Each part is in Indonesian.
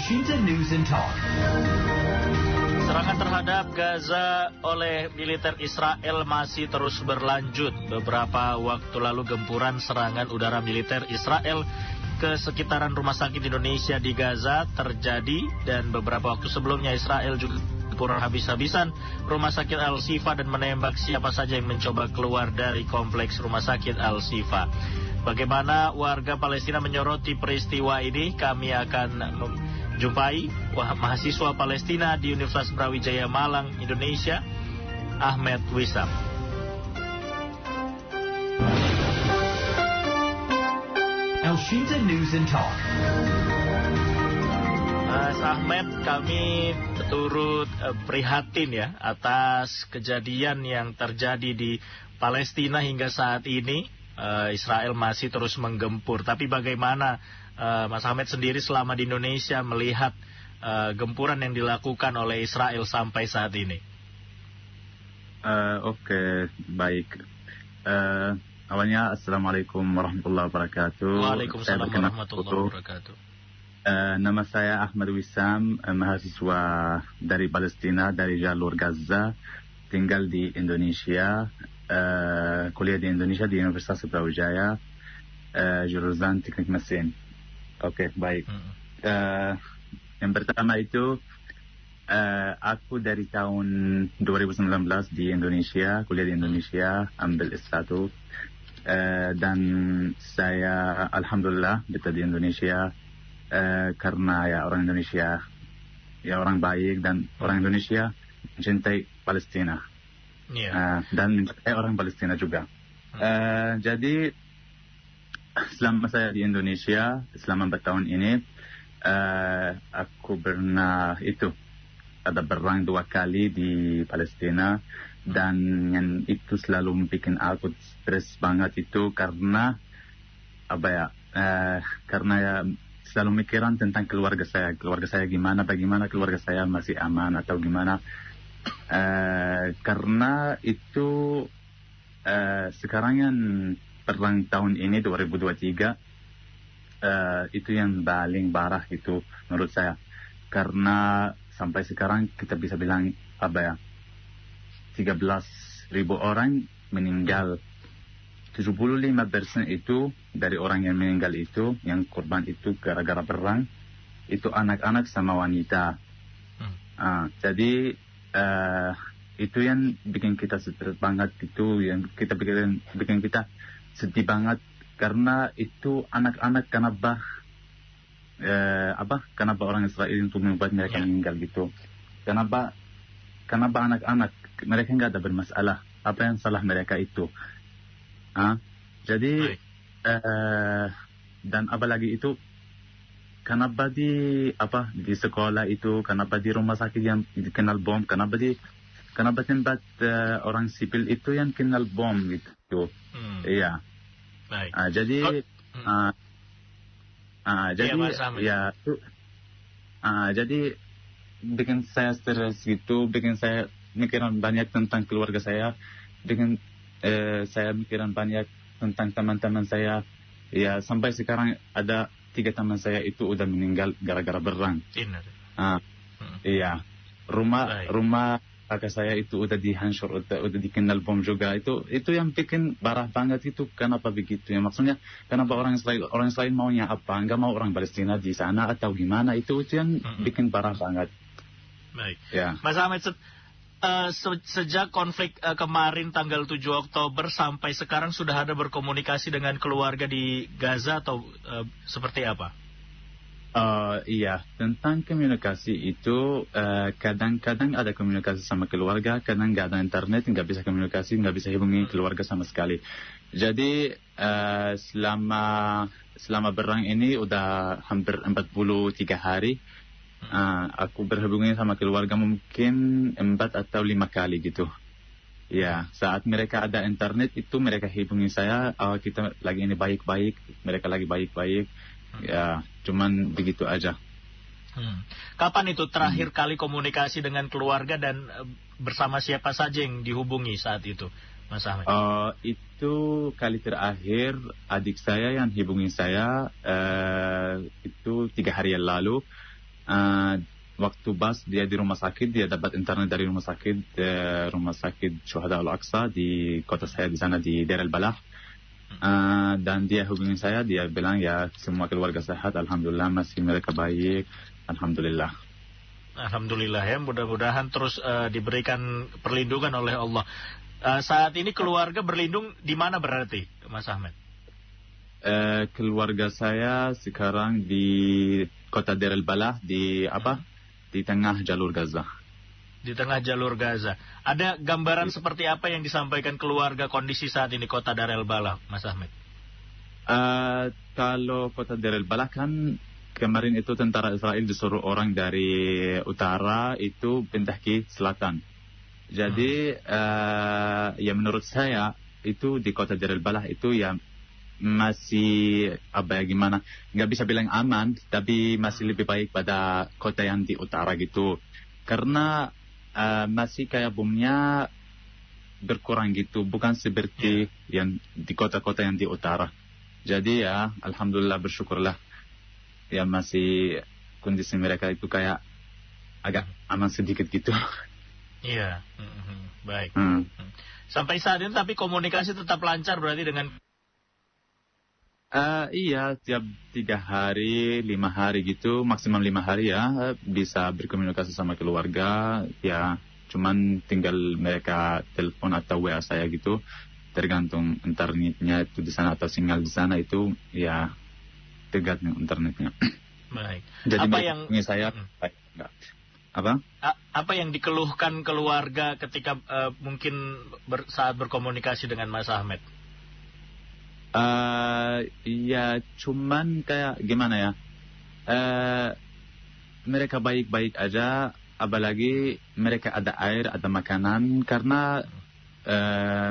Shinta News and Talk. Serangan terhadap Gaza oleh militer Israel masih terus berlanjut. Beberapa waktu lalu gempuran serangan udara militer Israel ke sekitaran rumah sakit Indonesia di Gaza terjadi, dan beberapa waktu sebelumnya Israel juga gempuran habis-habisan rumah sakit Al-Shifa dan menembak siapa saja yang mencoba keluar dari kompleks rumah sakit Al-Shifa. Bagaimana warga Palestina menyoroti peristiwa ini? Kami akan jumpai mahasiswa Palestina di Universitas Brawijaya Malang, Indonesia, Ahmed Wissam. Al Shinta News and Talk. Mas Ahmed, kami turut prihatin ya atas kejadian yang terjadi di Palestina hingga saat ini. Israel masih terus menggempur. Tapi bagaimana Mas Ahmed sendiri selama di Indonesia melihat gempuran yang dilakukan oleh Israel sampai saat ini? Oke, baik. Awalnya Assalamualaikum warahmatullahi wabarakatuh. Waalaikumsalam warahmatullahi wabarakatuh. Nama saya Ahmed Wissam, mahasiswa dari Palestina, dari jalur Gaza, tinggal di Indonesia, kuliah di Indonesia di Universitas Brawijaya, jurusan Teknik Mesin. Oke, baik. Yang pertama itu, aku dari tahun 2019 di Indonesia, kuliah di Indonesia, ambil S1. Dan saya alhamdulillah betah di Indonesia karena ya orang Indonesia, ya orang baik, dan orang Indonesia mencintai Palestina. Dan mencintai orang Palestina juga. Jadi selama saya di Indonesia selama 4 tahun ini, aku pernah ada berang 2 kali di Palestina, dan yang itu selalu bikin aku stres banget itu karena karena ya selalu mikiran tentang keluarga saya gimana, bagaimana keluarga saya masih aman atau gimana. Karena itu sekarang yang perang tahun ini 2023 itu yang paling parah itu menurut saya, karena sampai sekarang kita bisa bilang 13.000 orang meninggal. 75% itu dari orang yang meninggal itu, yang korban itu gara-gara perang, itu anak-anak sama wanita. Jadi itu yang bikin kita stres banget, itu yang kita bikin kita sedih banget, karena itu anak-anak kenapa orang Israel itu membuat mereka meninggal gitu. Kenapa anak-anak mereka nggak ada bermasalah, apa yang salah mereka itu? Jadi dan apalagi itu, kenapa di sekolah itu, kenapa di rumah sakit yang dikenal bom, kenapa tempat orang sipil itu yang kenal bom gitu. Iya. Baik. Jadi bikin saya stres gitu, bikin saya mikiran banyak tentang keluarga saya, bikin saya mikiran banyak tentang teman-teman saya. Ya, sampai sekarang ada 3 teman saya itu udah meninggal gara-gara berang. Iya. Rumah kakak saya itu udah dihancur, udah dikenal bom juga. Itu yang bikin parah banget itu. Kenapa begitu ya? Maksudnya kenapa orang Israel maunya apa? Enggak mau orang Palestina di sana atau gimana? Itu yang bikin parah banget. Baik. Ya. Mas Ahmed, sejak konflik kemarin tanggal 7 Oktober sampai sekarang sudah ada berkomunikasi dengan keluarga di Gaza atau seperti apa? Iya, tentang komunikasi itu kadang-kadang ada komunikasi sama keluarga, kadang nggak ada internet, nggak bisa komunikasi, nggak bisa hubungi keluarga sama sekali. Jadi selama berang ini udah hampir 43 hari. Aku berhubungan sama keluarga mungkin 4 atau 5 kali gitu. Ya, saat mereka ada internet itu mereka hubungi saya, kita lagi ini baik-baik, mereka lagi baik-baik. Ya, cuman begitu aja. Kapan itu terakhir kali komunikasi dengan keluarga, dan bersama siapa saja yang dihubungi saat itu, Mas Ahmed? Itu kali terakhir adik saya yang hubungi saya itu 3 hari yang lalu. waktu pas dia di rumah sakit, dia dapat internet dari rumah sakit Syuhada Al-Aqsa di kota saya di sana di Deir al-Balah. Dan dia hubungi saya, dia bilang ya semua keluarga sehat, alhamdulillah, masih mereka baik, alhamdulillah. Alhamdulillah ya, mudah-mudahan terus diberikan perlindungan oleh Allah. Saat ini keluarga berlindung di mana berarti, Mas Ahmed? Keluarga saya sekarang di kota Deir al-Balah di tengah jalur Gaza. Di tengah jalur Gaza. Ada gambaran seperti apa yang disampaikan keluarga kondisi saat ini kota Deir al-Balah, Mas Ahmed? Kalau kota Deir al-Balah kan kemarin itu tentara Israel disuruh orang dari utara itu pindah ke selatan. Jadi ya menurut saya itu di kota Deir al-Balah itu ya masih gimana, nggak bisa bilang aman, tapi masih lebih baik pada kota yang di utara gitu, karena masih kayak bomnya berkurang gitu, bukan seperti yang di kota-kota yang di utara. Jadi ya alhamdulillah, bersyukurlah ya masih kondisi mereka itu kayak agak aman sedikit gitu. Iya, baik. Sampai saat ini tapi komunikasi tetap lancar berarti dengan iya, tiap 3 hari, 5 hari gitu, maksimum 5 hari ya, bisa berkomunikasi sama keluarga. Ya, cuman tinggal mereka telepon atau WA saya gitu, tergantung internetnya itu di sana atau sinyal di sana itu, ya tergantung internetnya. Baik. Jadi apa yang saya enggak. Apa yang dikeluhkan keluarga ketika mungkin saat berkomunikasi dengan Mas Ahmed? Ya cuman kayak gimana ya, mereka baik-baik aja, apalagi mereka ada air, ada makanan, karena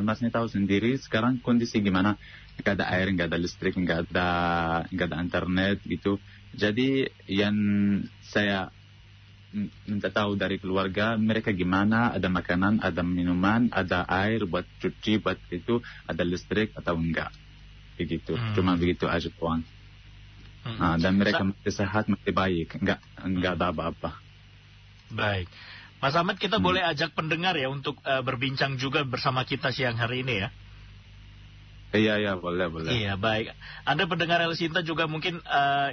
masnya tahu sendiri sekarang kondisi gimana, nggak ada air, nggak ada listrik, nggak ada internet gitu. Jadi yang saya minta tahu dari keluarga mereka gimana, ada makanan, ada minuman, ada air buat cuci, buat itu, ada listrik atau enggak. Begitu, cuma begitu aja tuan. Dan mereka masih sehat, masih baik, enggak ada apa-apa. Baik, Mas Ahmed, kita boleh ajak pendengar ya untuk berbincang juga bersama kita siang hari ini ya. Iya, boleh. Iya, baik. Anda pendengar El Sinta juga mungkin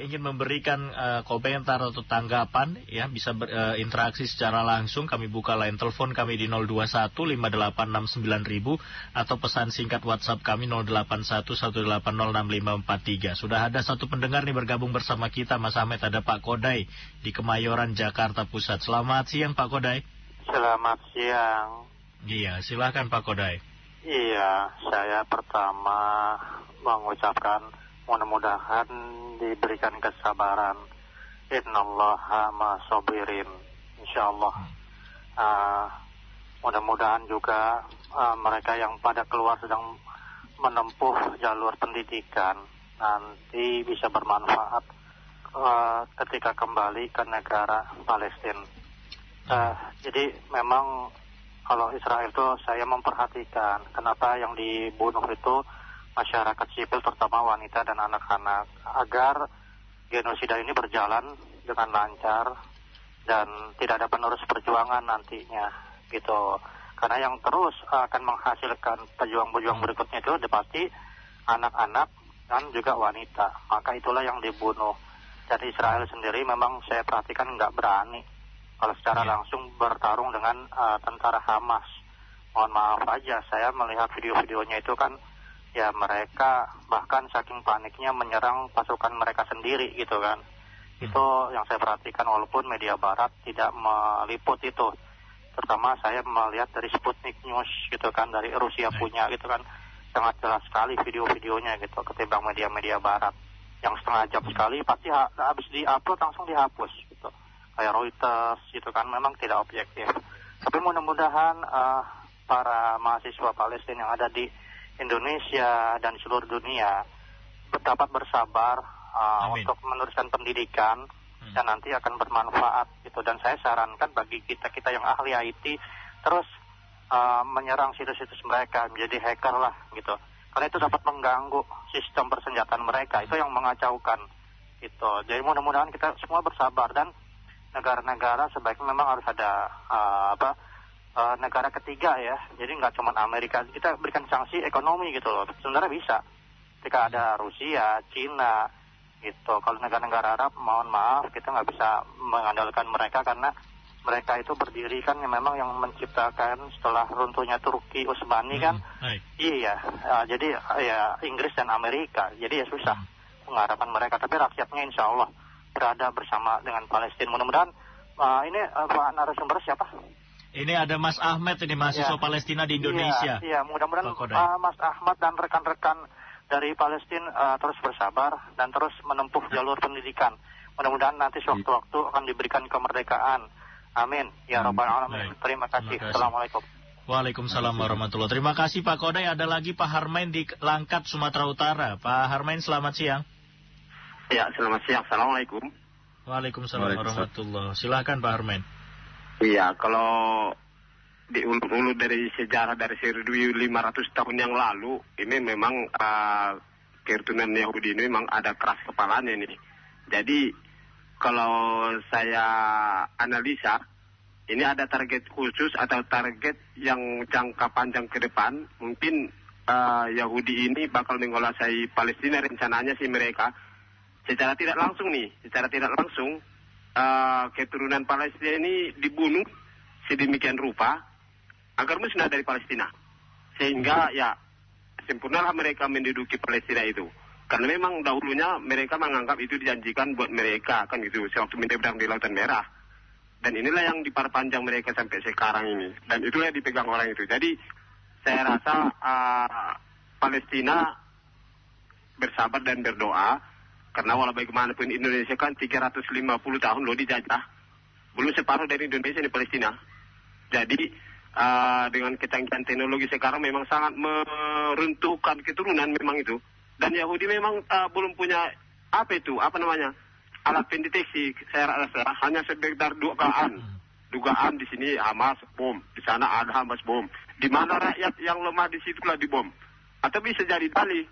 ingin memberikan komentar atau tanggapan, ya, bisa berinteraksi secara langsung. Kami buka line telepon kami di 021-5869-1000 atau pesan singkat WhatsApp kami 0811806543. Sudah ada satu pendengar nih bergabung bersama kita, Mas Ahmed, ada Pak Kodai di Kemayoran, Jakarta Pusat. Selamat siang, Pak Kodai. Selamat siang. Iya, silakan Pak Kodai. Iya, saya pertama mengucapkan mudah-mudahan diberikan kesabaran. Innallaha ma'as-sabirin. Insyaallah. Mudah-mudahan juga mereka yang pada keluar sedang menempuh jalur pendidikan nanti bisa bermanfaat ketika kembali ke negara Palestina. Jadi memang kalau Israel itu saya memperhatikan kenapa yang dibunuh itu masyarakat sipil terutama wanita dan anak-anak, agar genosida ini berjalan dengan lancar dan tidak ada penerus perjuangan nantinya gitu. Karena yang terus akan menghasilkan pejuang-pejuang berikutnya itu pasti anak-anak dan juga wanita. Maka itulah yang dibunuh. Jadi Israel sendiri memang saya perhatikan nggak berani kalau secara langsung bertarung dengan tentara Hamas. Mohon maaf aja, saya melihat video-videonya itu kan, ya mereka bahkan saking paniknya menyerang pasukan mereka sendiri gitu kan. Itu yang saya perhatikan walaupun media barat tidak meliput itu. Terutama saya melihat dari Sputnik News gitu kan, dari Rusia punya gitu kan. Sangat jelas sekali video-videonya gitu ketimbang media-media barat. Yang setengah jam sekali pasti habis di-upload langsung dihapus gitu. Kayak Reuters gitu kan, memang tidak objektif. Tapi mudah-mudahan para mahasiswa Palestina yang ada di Indonesia dan seluruh dunia dapat bersabar untuk meneruskan pendidikan dan nanti akan bermanfaat gitu. Dan saya sarankan bagi kita yang ahli IT terus menyerang situs-situs mereka, menjadi hacker lah gitu. Karena itu dapat mengganggu sistem persenjataan mereka, itu yang mengacaukan gitu. Jadi mudah-mudahan kita semua bersabar dan negara-negara sebaiknya memang harus ada negara ketiga ya. Jadi nggak cuma Amerika, kita berikan sanksi ekonomi gitu loh. Sebenarnya bisa. Ketika ada Rusia, Cina gitu. Kalau negara-negara Arab, mohon maaf, kita nggak bisa mengandalkan mereka karena mereka itu berdiri kan memang yang menciptakan setelah runtuhnya Turki Utsmani kan. Iya, jadi ya Inggris dan Amerika. Jadi ya susah mengharapkan mereka. Tapi rakyatnya insya Allah berada bersama dengan Palestina. Mudah-mudahan ini Pak narasumber siapa? Ini ada Mas Ahmed, ini mahasiswa Palestina di Indonesia. Iya, mudah-mudahan Mas Ahmad dan rekan-rekan dari Palestina terus bersabar dan terus menempuh jalur pendidikan. Mudah-mudahan nanti sewaktu-waktu akan diberikan kemerdekaan. Amin. Ya Rabbal Alamin. Terima kasih. Assalamualaikum. Waalaikumsalam warahmatullahi. Terima kasih Pak Kodai. Ada lagi Pak Harmain di Langkat, Sumatera Utara. Pak Harmain, selamat siang. Ya, selamat siang. Assalamualaikum. Waalaikumsalam warahmatullahi. Silakan Pak Harmain. Iya, kalau diulur-ulur dari sejarah dari 1500 tahun yang lalu, ini memang keturunan Yahudi ini memang ada keras kepalanya nih. Jadi kalau saya analisa, ini ada target khusus atau target yang jangka panjang ke depan. Mungkin Yahudi ini bakal menguasai Palestina, rencananya sih mereka. Secara tidak langsung keturunan Palestina ini dibunuh sedemikian rupa agar musnah dari Palestina. Sehingga ya sempurnalah mereka menduduki Palestina itu. Karena memang dahulunya mereka menganggap itu dijanjikan buat mereka, kan gitu, sewaktu menyeberang di Lautan Merah. Dan inilah yang diperpanjang mereka sampai sekarang ini. Dan itulah yang dipegang orang itu. Jadi saya rasa Palestina bersabar dan berdoa. Karena walau bagaimanapun Indonesia kan 350 tahun loh dijajah. Belum separuh dari Indonesia di Palestina. Jadi dengan kecanggihan teknologi sekarang memang sangat meruntuhkan keturunan memang itu. Dan Yahudi memang belum punya alat pendeteksi. Saya rasa hanya sekedar dugaan di sini Hamas bom, di sana ada Hamas bom. Di mana rakyat yang lemah di situlah dibom. Atau bisa jadi Bali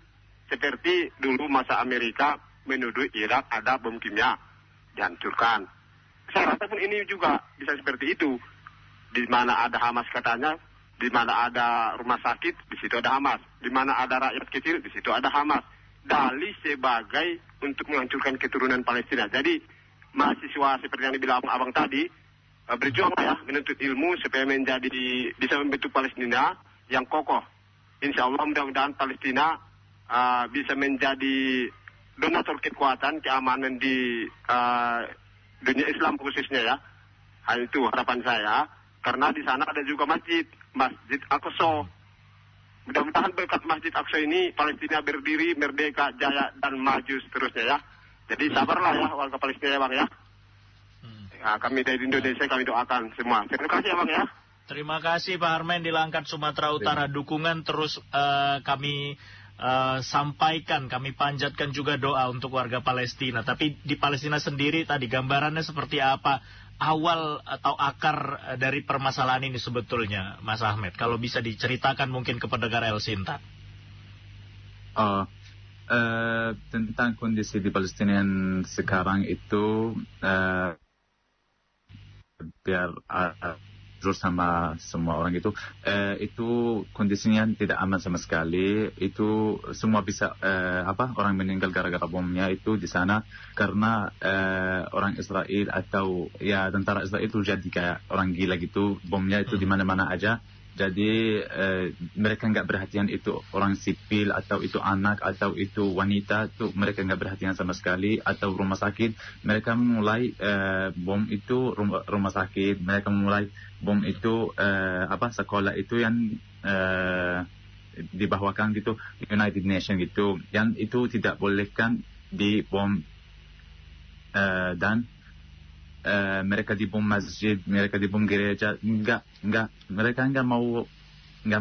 seperti dulu masa Amerika menuduh Irak ada bom kimia dihancurkan. Saya rasa pun ini juga bisa seperti itu. Di mana ada Hamas katanya, di mana ada rumah sakit, di situ ada Hamas. Di mana ada rakyat kecil, di situ ada Hamas. Dalih sebagai untuk menghancurkan keturunan Palestina. Jadi mahasiswa seperti yang dibilang abang tadi, berjuang ya menuntut ilmu supaya bisa membentuk Palestina yang kokoh. Insya Allah mudah-mudahan Palestina bisa menjadi donatur kekuatan keamanan di dunia Islam khususnya ya. Hal itu harapan saya. Karena di sana ada juga Masjid Aqsa. Mudah-mudahan berkat Masjid Aqsa ini Palestina berdiri, merdeka, jaya dan maju seterusnya ya. Jadi sabarlah ya warga Palestina ya Bang ya. Ya, kami dari Indonesia kami doakan semua. Terima kasih ya Bang ya. Terima kasih Pak Harmain di Langkat, Sumatera Utara. Dukungan terus kami sampaikan, kami panjatkan juga doa untuk warga Palestina. Tapi di Palestina sendiri tadi gambarannya seperti apa awal atau akar dari permasalahan ini sebetulnya, Mas Ahmed? Kalau bisa diceritakan mungkin ke pendengar El Sinta. Tentang kondisi di Palestina yang sekarang itu biar terus sama semua orang itu kondisinya tidak aman sama sekali. Itu semua bisa orang meninggal gara-gara bomnya itu di sana karena orang Israel atau ya tentara Israel itu jadi kayak orang gila gitu, bomnya itu di mana-mana aja. Jadi mereka nggak perhatian itu orang sipil atau itu anak atau itu wanita, tuh mereka nggak perhatian sama sekali. Atau rumah sakit, mereka mulai bom itu rumah sakit, mereka mulai bom itu sekolah itu yang dibawakan gitu United Nations gitu, yang itu tidak bolehkan di bom dan mereka di bom masjid, mereka di bom gereja, mereka nggak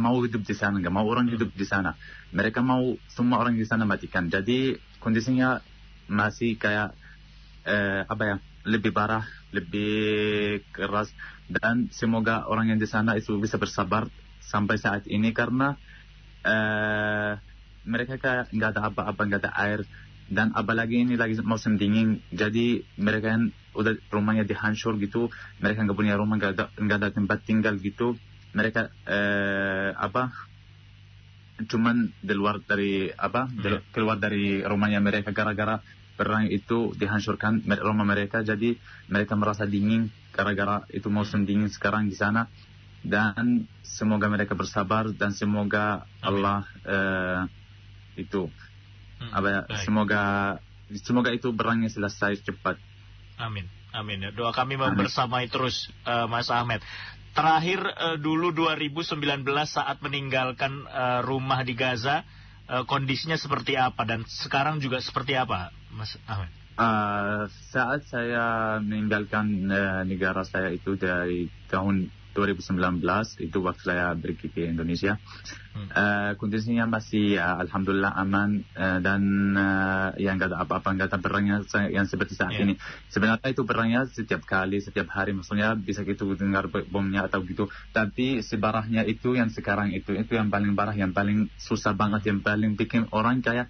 mau hidup di sana, nggak mau orang hidup di sana. Mereka mau semua orang di sana matikan. Jadi kondisinya masih kayak lebih parah, lebih keras, dan semoga orang yang di sana itu bisa bersabar sampai saat ini karena mereka kayak nggak ada apa-apa, nggak ada air. Dan apalagi ini lagi musim dingin, jadi mereka udah rumahnya dihancur gitu, mereka nggak punya rumah, nggak ada tempat tinggal gitu, mereka cuman keluar dari rumahnya mereka gara-gara perang itu dihancurkan rumah mereka. Jadi mereka merasa dingin gara-gara itu musim dingin sekarang di sana. Dan semoga mereka bersabar dan semoga Allah semoga itu perangnya selesai cepat. Amin. Amin. Doa kami membersamai terus, Mas Ahmed. Terakhir dulu 2019 saat meninggalkan rumah di Gaza, kondisinya seperti apa dan sekarang juga seperti apa, Mas Ahmed? Saat saya meninggalkan negara saya itu dari tahun 2019, itu waktu saya pergi ke Indonesia. Kondisinya masih alhamdulillah aman, dan yang nggak ada apa-apa, nggak ada perangnya yang seperti saat ini. Sebenarnya itu perangnya setiap hari, maksudnya bisa gitu dengar bomnya atau gitu. Tapi sebarahnya itu yang sekarang itu yang paling parah, yang paling susah banget, yang paling bikin orang kayak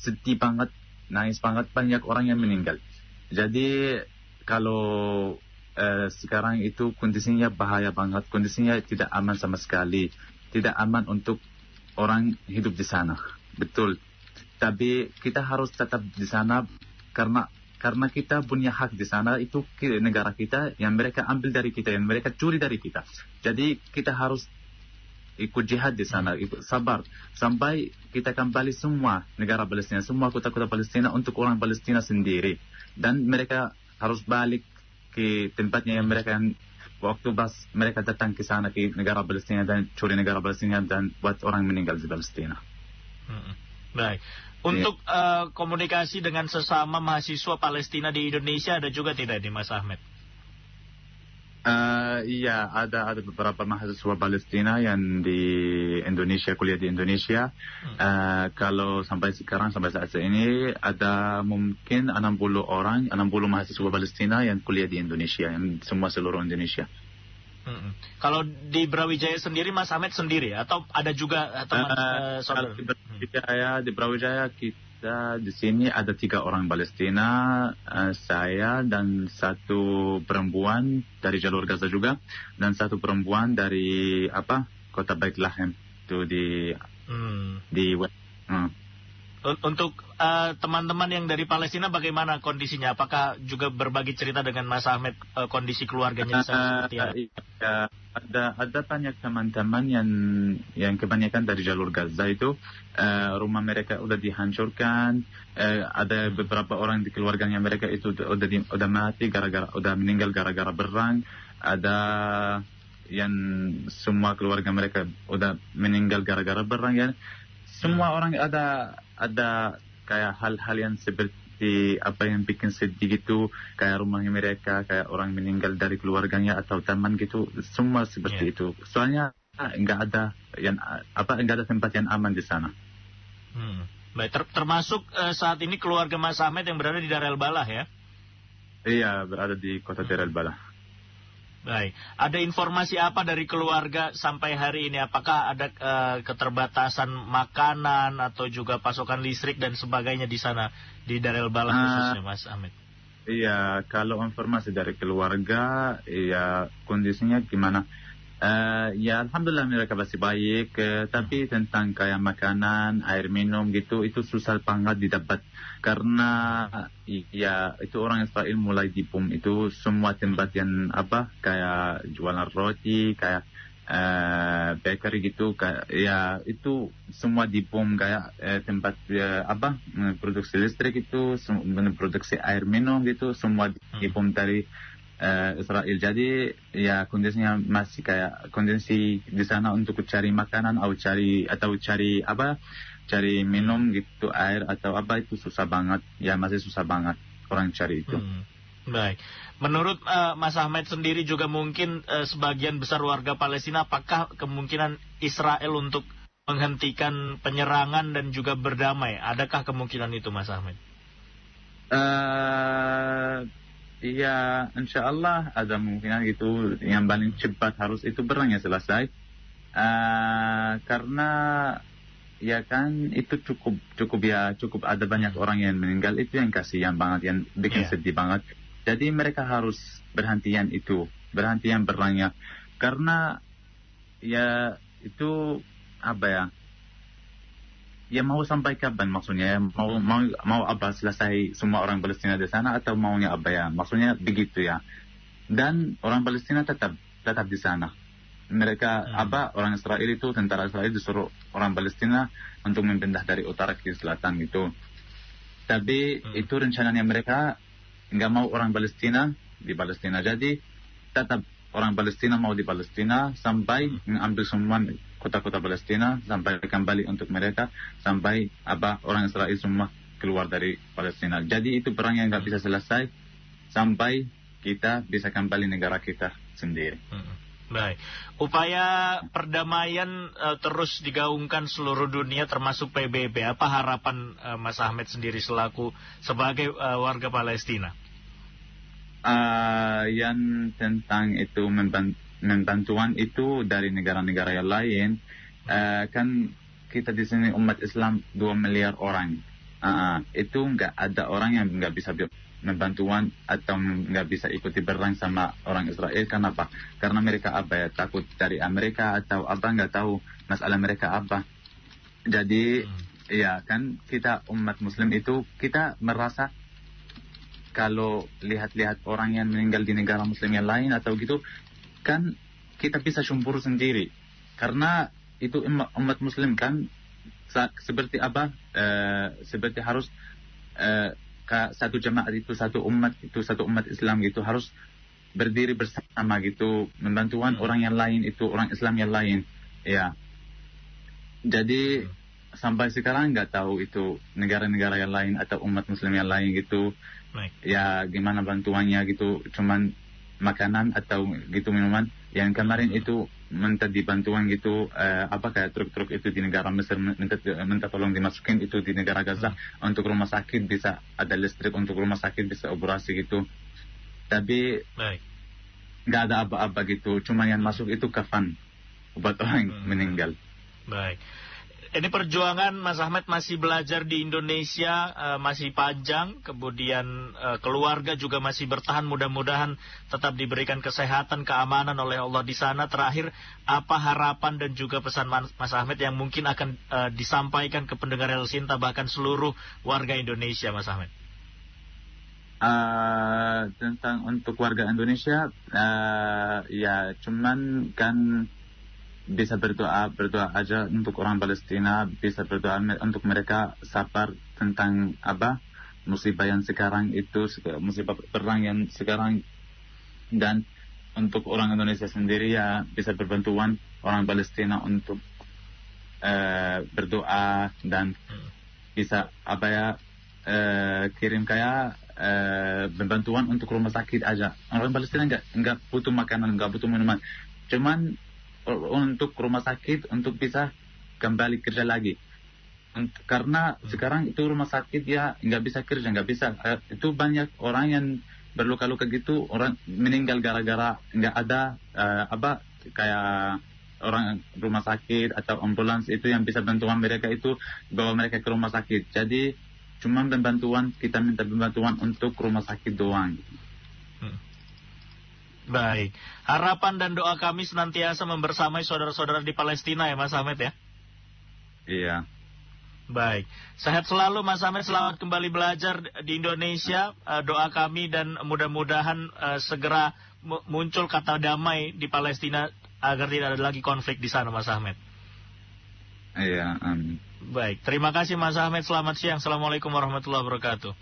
sedih banget, nangis banget, banyak orang yang meninggal. Jadi kalau sekarang itu kondisinya bahaya banget, kondisinya tidak aman sama sekali, tidak aman untuk orang hidup di sana, betul. Tapi kita harus tetap di sana karena kita punya hak di sana, itu negara kita yang mereka ambil dari kita, yang mereka curi dari kita. Jadi kita harus ikut jihad di sana, ikut sabar sampai kita kembali semua negara Palestina, semua kota-kota Palestina untuk orang Palestina sendiri, dan mereka harus balik ke tempatnya yang mereka waktu mereka datang ke sana ke negara Palestina dan curi negara Palestina dan buat orang meninggal di Palestina. Baik. Untuk komunikasi dengan sesama mahasiswa Palestina di Indonesia ada juga tidak di Mas Ahmed? Iya, ada beberapa mahasiswa Palestina yang di Indonesia, kuliah di Indonesia. Kalau sampai saat ini ada mungkin 60 mahasiswa Palestina yang kuliah di Indonesia, yang semua seluruh Indonesia. Kalau di Brawijaya sendiri, Mas Ahmed sendiri atau ada juga teman saudara? Di Brawijaya kita di sini ada 3 orang Palestina, saya dan 1 perempuan dari jalur Gaza juga, dan 1 perempuan dari kota Bethlehem itu di Untuk teman-teman yang dari Palestina bagaimana kondisinya? Apakah juga berbagi cerita dengan Mas Ahmed kondisi keluarganya di sana seperti apa? Ada banyak teman-teman yang kebanyakan dari jalur Gaza itu rumah mereka udah dihancurkan. Ada beberapa orang di keluarganya mereka itu udah mati udah meninggal gara-gara perang. Ada yang semua keluarga mereka udah meninggal gara-gara perang ya. Semua orang ada kayak hal-hal yang seperti apa yang bikin sedih gitu, kayak rumahnya mereka, kayak orang meninggal dari keluarganya atau teman gitu, semua seperti itu. Soalnya nggak ada tempat yang aman di sana. Baik, termasuk saat ini keluarga Mas Ahmed yang berada di Dar el Balah ya? Iya, berada di kota Dar el Balah. Baik, ada informasi apa dari keluarga sampai hari ini? Apakah ada keterbatasan makanan atau juga pasokan listrik dan sebagainya di sana, di Dar el Balah khususnya, Mas Ahmed? Iya, kalau informasi dari keluarga, ya kondisinya gimana? Ya alhamdulillah mereka masih baik, tapi tentang kayak makanan, air minum gitu, itu susah banget didapat. Karena ya itu orang Israel mulai dibom itu semua tempat yang kayak jualan roti, kayak bakery gitu, ya itu semua dibom, kayak tempat produksi listrik itu, produksi air minum gitu, semua dibom dari Israel. Jadi ya kondisinya masih kayak kondisi di sana untuk cari makanan atau cari minum gitu, air atau itu susah banget. Ya masih susah banget orang cari itu. Baik. Menurut Mas Ahmed sendiri juga mungkin sebagian besar warga Palestina, apakah kemungkinan Israel untuk menghentikan penyerangan dan juga berdamai? Adakah kemungkinan itu, Mas Ahmed? Iya, insya Allah ada kemungkinan gitu. Yang paling cepat harus itu perangnya selesai. Karena ya kan itu cukup ada banyak orang yang meninggal, itu yang kasihan banget, yang bikin sedih banget. Jadi mereka harus berhentian berangnya. Karena ya itu apa ya? Ya mau sampai kapan maksudnya? Mau apa selesai semua orang Palestina di sana atau maunya apa ya? Maksudnya begitu ya. Dan orang Palestina tetap di sana. Mereka orang Israel itu, tentara Israel disuruh orang Palestina untuk mempindah dari utara ke selatan gitu. Tapi itu rencananya mereka nggak mau orang Palestina di Palestina. Jadi tetap orang Palestina mau di Palestina sampai mengambil semua kota-kota Palestina, sampai kembali untuk mereka, sampai orang Israel semua keluar dari Palestina. Jadi itu perang yang nggak bisa selesai sampai kita bisa kembali negara kita sendiri. Baik, upaya perdamaian terus digaungkan seluruh dunia termasuk PBB. Apa harapan Mas Ahmed sendiri sebagai warga Palestina? Yang tentang itu membantuan itu dari negara-negara yang lain, kan kita di sini umat Islam 2 miliar orang. Itu nggak ada orang yang nggak bisa membantuan atau nggak bisa ikuti berang sama orang Israel. Kenapa? Karena mereka takut dari Amerika atau nggak tahu masalah mereka apa. Jadi ya kan kita umat Muslim itu kita merasa kalau lihat-lihat orang yang meninggal di negara Muslim yang lain atau gitu kan kita bisa syukur sendiri karena itu umat Muslim kan seperti seperti harus satu jemaat itu satu umat Islam gitu harus berdiri bersama gitu membantuan orang yang lain itu orang Islam yang lain ya. Jadi sampai sekarang nggak tahu itu negara-negara yang lain atau umat Muslim yang lain gitu ya gimana bantuannya gitu, cuman makanan atau gitu minuman. Yang kemarin itu minta dibantuan gitu kayak truk-truk itu di negara Mesir minta tolong dimasukin itu di negara Gaza untuk rumah sakit bisa ada listrik untuk rumah sakit bisa operasi gitu. Tapi nggak ada apa-apa gitu, cuma yang masuk itu kafan buat orang meninggal. Baik. Ini perjuangan Mas Ahmed masih belajar di Indonesia masih panjang, kemudian keluarga juga masih bertahan, mudah-mudahan tetap diberikan kesehatan, keamanan oleh Allah di sana. Terakhir, apa harapan dan juga pesan Mas Ahmed yang mungkin akan disampaikan ke pendengar El Sinta bahkan seluruh warga Indonesia, Mas Ahmed? Tentang untuk warga Indonesia, ya cuman kan bisa berdoa aja untuk orang Palestina, bisa berdoa untuk mereka sabar tentang musibah yang sekarang itu, musibah perang yang sekarang, dan untuk orang Indonesia sendiri ya bisa berbantuan orang Palestina untuk berdoa dan bisa kirim kayak bantuan untuk rumah sakit aja. Orang Palestina nggak butuh makanan, nggak butuh minuman, cuman untuk rumah sakit untuk bisa kembali kerja lagi. Karena sekarang itu rumah sakit ya nggak bisa kerja, nggak bisa. Itu banyak orang yang berluka-luka gitu, orang meninggal gara-gara nggak ada kayak orang rumah sakit atau ambulans itu yang bisa bantuan mereka itu bawa mereka ke rumah sakit. Jadi cuma kita minta bantuan untuk rumah sakit doang. Baik, harapan dan doa kami senantiasa membersamai saudara-saudara di Palestina ya Mas Ahmed ya? Iya. Baik, sehat selalu Mas Ahmed, selamat kembali belajar di Indonesia. Doa kami dan mudah-mudahan segera muncul kata damai di Palestina agar tidak ada lagi konflik di sana Mas Ahmed. Iya, amin. Baik, terima kasih Mas Ahmed, selamat siang. Assalamualaikum warahmatullahi wabarakatuh.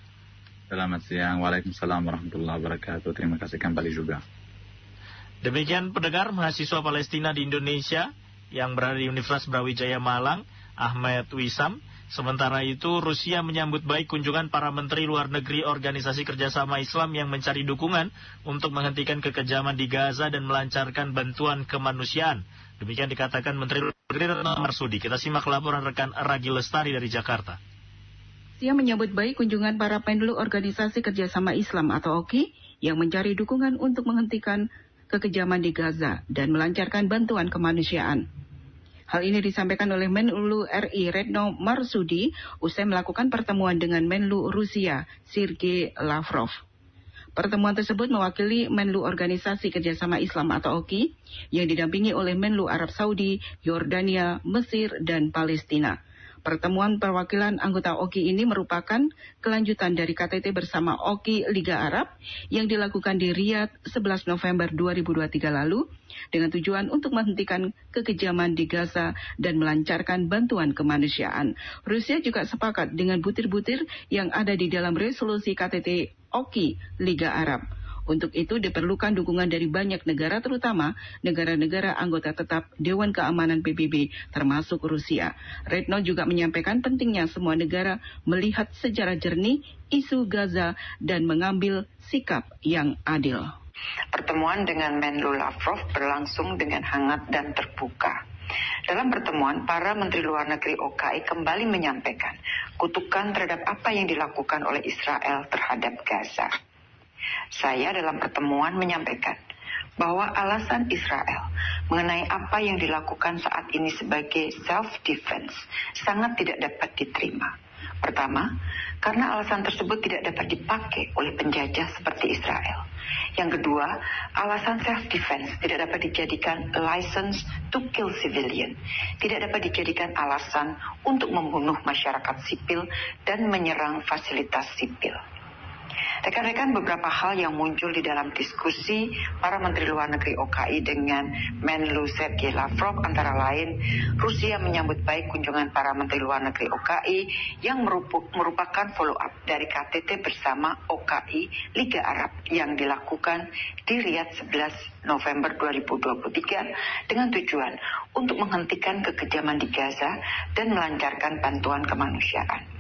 Selamat siang, waalaikumsalam warahmatullahi wabarakatuh. Terima kasih kembali juga. Demikian pendengar mahasiswa Palestina di Indonesia yang berada di Universitas Brawijaya Malang, Ahmed Wisam. Sementara itu Rusia menyambut baik kunjungan para menteri luar negeri Organisasi Kerjasama Islam yang mencari dukungan untuk menghentikan kekejaman di Gaza dan melancarkan bantuan kemanusiaan. Demikian dikatakan Menteri Luar Negeri Retno Marsudi. Kita simak laporan rekan Ragi Lestari dari Jakarta. Rusia menyambut baik kunjungan para Menlu Organisasi Kerjasama Islam atau OKI yang mencari dukungan untuk menghentikan kekejaman di Gaza dan melancarkan bantuan kemanusiaan. Hal ini disampaikan oleh Menlu RI Retno Marsudi usai melakukan pertemuan dengan Menlu Rusia Sergei Lavrov. Pertemuan tersebut mewakili Menlu Organisasi Kerjasama Islam atau OKI yang didampingi oleh Menlu Arab Saudi, Yordania, Mesir, dan Palestina. Pertemuan perwakilan anggota OKI ini merupakan kelanjutan dari KTT bersama OKI Liga Arab yang dilakukan di Riyadh 11 November 2023 lalu dengan tujuan untuk menghentikan kekejaman di Gaza dan melancarkan bantuan kemanusiaan. Rusia juga sepakat dengan butir-butir yang ada di dalam resolusi KTT OKI Liga Arab. Untuk itu diperlukan dukungan dari banyak negara, terutama negara-negara anggota tetap Dewan Keamanan PBB termasuk Rusia. Retno juga menyampaikan pentingnya semua negara melihat secara jernih isu Gaza dan mengambil sikap yang adil. Pertemuan dengan Menlu Lavrov berlangsung dengan hangat dan terbuka. Dalam pertemuan, para Menteri Luar Negeri OKI kembali menyampaikan kutukan terhadap apa yang dilakukan oleh Israel terhadap Gaza. Saya dalam pertemuan menyampaikan bahwa alasan Israel mengenai apa yang dilakukan saat ini sebagai self-defense sangat tidak dapat diterima. Pertama, karena alasan tersebut tidak dapat dipakai oleh penjajah seperti Israel. Yang kedua, alasan self-defense tidak dapat dijadikan license to kill civilian, tidak dapat dijadikan alasan untuk membunuh masyarakat sipil dan menyerang fasilitas sipil. Rekan-rekan, beberapa hal yang muncul di dalam diskusi para Menteri Luar Negeri OKI dengan Menlu Sergei Lavrov antara lain Rusia menyambut baik kunjungan para Menteri Luar Negeri OKI yang merupakan follow-up dari KTT bersama OKI Liga Arab yang dilakukan di Riyadh 11 November 2023 dengan tujuan untuk menghentikan kekejaman di Gaza dan melancarkan bantuan kemanusiaan.